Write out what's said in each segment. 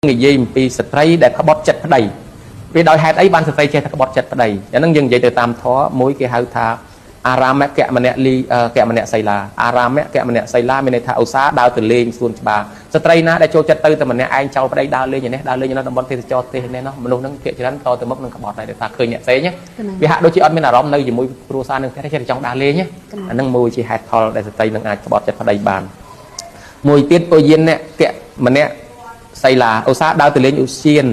និយាយអំពីស្ត្រីដែលក្បត់ចិត្តប្តីវាដោយហេតុអីបានស្ត្រីចេះតែក្បត់ចិត្តប្តីអាហ្នឹងយើងនិយាយទៅតាមធម៌មួយគេហៅថាអារាមកៈម្នាក់លីកៈម្នាក់សីឡាអារាមកៈម្នាក់សីឡាមានន័យថាឧស្សាហ៍ដើរទៅលេងសួនច្បារស្ត្រីណាដែលចូលចិត្តទៅតែម្នាក់ឯងចោលប្តីដើរលេងនេះដើរលេងនៅតំបន់ទេសចរទេសនេះនោះមនុស្សហ្នឹងភាគច្រើនតទៅមុខនឹងក្បត់ដែរថាឃើញអ្នកផ្សេងវាហាក់ដូចជាអត់មានអារម្មណ៍នៅជាមួយគ្រួសារនឹងផ្ទះទេចេះតែចង់ដើរលេងអាហ្នឹងមួយជាហេតុផលដែលស្ត្រីនឹងអាចក្បត់ចិត្តប្តីបានមួយទៀតពយានអ្នកកៈម្នាក់សីឡាឧស្សាហ៍ដើរទៅលេងឧស្សាហ៍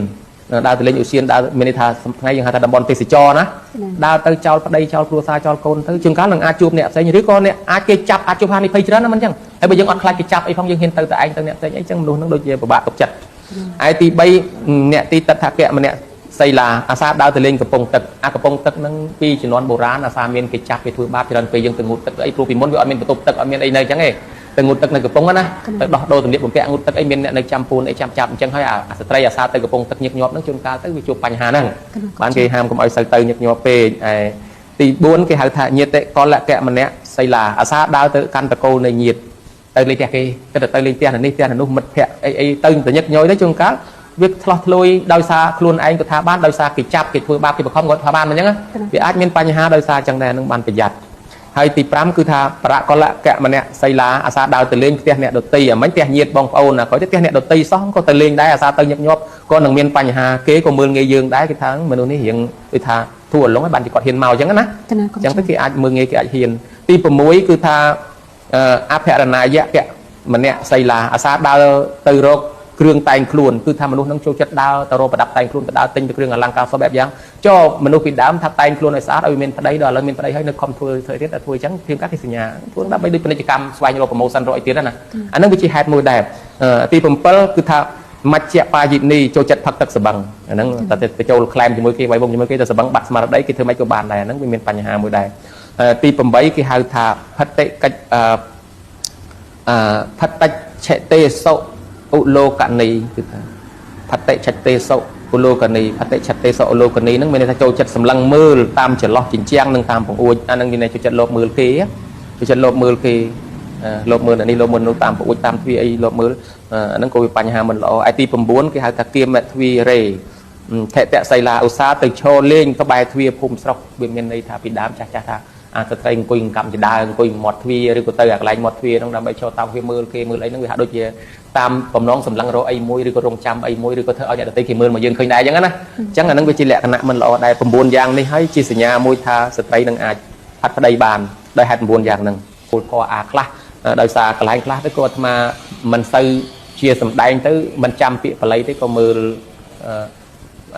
ដើរទៅលេងឧស្សាហ៍ដើរមានន័យថាថ្ងៃយើងហៅថាតំបន់ទេសចរណាដើរទៅចោលប្តីចោលគ្រួសារចោលកូនទៅជួនកាលនឹងអាចជួបអ្នកផ្សេងឬក៏អ្នកអាចគេចាប់អាចជួបហានិភ័យច្រើនណាមិនអញ្ចឹងហើយបើយើងអត់ខ្លាចគេចាប់អីផងយើងហ៊ានទៅតែឯងទៅអ្នកផ្សេងអីចឹងមនុស្សនឹងដូចជាពិបាកទុកចិត្តហើយទី3អ្នកទីតថាកៈម្នាក់សីឡាអាសាដើរទៅលេងកំពង់ទឹកអាកំពង់ទឹកហ្នឹងពីជំនាន់បុរាណអាសាមានគេចាប់គេធ្វើបាបច្រើនពេលយើងទៅងូតទឹកអីព្រោះពីមុនវាអត់មានបន្ទប់ទឹកអត់មានអីនៅអញ្ចឹងទេទៅងូតទឹកនៅកំពង់ណាទៅដោះដូរទំនៀមបំពាក់ងូតទឹកអីមានអ្នកនៅចាំពូនអីចាំចាប់អញ្ចឹងហើយអាស្ត្រីអាសាទៅកំពង់ទឹកញឹកញាប់ហ្នឹងជួនកាលទៅវាជួបបញ្ហាហ្នឹងបានគេហាមកុំឲ្យសូវទៅញឹកញាប់ពេកឯទី4គេហៅថាញាតិកលកៈម្នាក់សីឡាអាសាដើរទៅកាន់តកូលនៃញាតិទៅលេងផ្ទះគេទៅលេងផ្ទះនេះផ្ទះនោះមិត្តភ័ក្តិអីទៅញឹកញយទៅជួនកាលវាឆ្លោះធ្លួយដោយសារខ្លួនឯងក៏ថាបានដោយសារគេចាប់គេធ្វើបាបគេបង្ខំគាត់ថាបានអញ្ចឹងវាអាចមានបញ្ហាដោយសារអញ្ចឹងដែរនឹងបានប្រយ័ត្នហើយទី5គឺថាប្រកលកៈម្នាក់សីឡាអាសាដើរទៅលេងផ្ទះអ្នកដតីអាមិញផ្ទះញាតិបងប្អូនណាគាត់ទៅផ្ទះអ្នកដតីសោះក៏ទៅលេងដែរអាសាទៅញឹកញាប់ក៏នឹងមានបញ្ហាគេក៏មើលងាយយើងដែរគេថាមនុស្សនេះរៀងដូចថាធូរអលងហើយបានគេគាត់ហ៊ានមកអញ្ចឹងណាអញ្ចឹងទៅគេអាចមើលងាយគេអាចហ៊ានទី6គឺថាអភរណាយៈម្នាក់សីឡាអាសាដើរទៅរកគ្រឿងតែងខ្លួនគឺថាមនុស្សនឹងចូលចិត្តដើរទៅរកប្រដាប់តែងខ្លួនទៅដើរទិញទៅគ្រឿងអលង្ការសពបែបយ៉ាងចុះមនុស្សពីដើមថាតែងខ្លួនឲ្យស្អាតឲ្យមានប្តីដល់ឥឡូវមានប្តីហើយនៅខំធ្វើទៀតតែធ្វើអញ្ចឹងព្រៀងកាត់គេសញ្ញាធ្វើដើម្បីដូចពាណិជ្ជកម្មស្វែងរកប្រម៉ូសិនរកអីទៀតណាអានឹងវាជាហេតុមួយដែរទី7គឺថាមជ្ជបាយិនីចូលចិត្តផឹកទឹកសបឹងអាហ្នឹងតែទៅចូលក្លែមជាមួយគេវាយវងជាមួយគេទៅសបឹងបាក់ស្មារតីគេធ្វើម៉េចក៏បានដែរអាហ្នឹងវាមានបញ្ហាមួយដែរទី8គេហៅថាផិតិកិច្ចផិតិឆេតេសុឧលោកនីគឺថាផតិឆតេសុឧលោកនីផតិឆតេសុឧលោកនីហ្នឹងមានន័យថាចូលចិត្តសម្លឹងមើលតាមចន្លោះជញ្ជាំងនិងតាមបង្អួចអាហ្នឹងមានន័យចូលចិត្តលបមើលគេចូលចិត្តលបមើលគេលបមើលនេះលបមើលនោះតាមបង្អួចតាមទ្វាអីលបមើលអាហ្នឹងក៏វាបញ្ហាមិនល្អឯទី9គេហៅថាគៀមទ្វារេថេតសីឡាឧស្សាហ៍ទៅឈរលេងក្បែរទ្វាភូមិស្រុកវាមានន័យថាពីដើមចាស់ថាអាស្ត្រីអង្គុយកម្មចដើអង្គុយមាត់ទ្វារឬក៏ទៅអាកន្លែងមាត់ទ្វារហ្នឹងដើម្បីឈរតាមវាមើលគេមើលអីហ្នឹងវាហាក់ដូចជាតាមបំណងសម្លឹងរកអីមួយឬក៏រងចាំអីមួយឬក៏ធ្វើឲ្យអ្នកដទៃគេមើលមកយើងឃើញដែរអញ្ចឹងណាអញ្ចឹងអាហ្នឹងវាជាលក្ខណៈមិនល្អដែរ9យ៉ាងនេះហើយជាសញ្ញាមួយថាស្ត្រីនឹងអាចផាត់ប្តីបានដោយហេតុ9យ៉ាងហ្នឹងគោលធម៌អាខ្លះដោយសារកន្លែងខ្លះទៅក៏អាត្មាមិនសូវជាសម្ដែងទៅមិនចាំពាក្យបល័យទេក៏មើល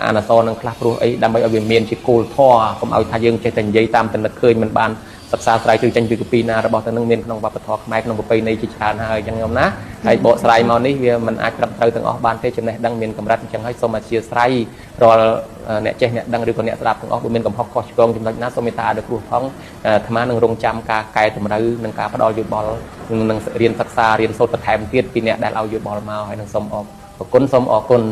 អានអសរនឹងខ្លះព្រោះអីដើម្បីឲ្យវាមានជាគោលធម៌កុំឲ្យថាយើងចេះតែនិយាយតាមតនិតឃើញមិនបានសិក្សាស្រាវជ្រាវចេញពីកពីណារបស់ទៅនឹងមានក្នុងវប្បធម៌ខ្មែរក្នុងប្រពៃណីជាច្រើនហើយអញ្ចឹងខ្ញុំណាហើយបកស្រាយមកនេះវាមិនអាចត្រឹមត្រូវទាំងអស់បានទេចំណេះដឹងមានកម្រិតអញ្ចឹងហើយសូមអធិស្ឋានរាល់អ្នកចេះអ្នកដឹងឬក៏អ្នកស្ដាប់ទាំងអស់បើមានកំហុសខុសឆ្គងចំណុចណាសូមមេត្តាឲ្យគ្រូផងអាត្មានឹងរងចាំការកែតម្រូវនិងការផ្ដល់យោបល់នឹងរៀនសិក្សារៀនសូត្របន្ថែមទៀតពីអ្នកដែលឲ្យយោបល់មកហើយនឹងសូមអរគុណសូមអរគុណ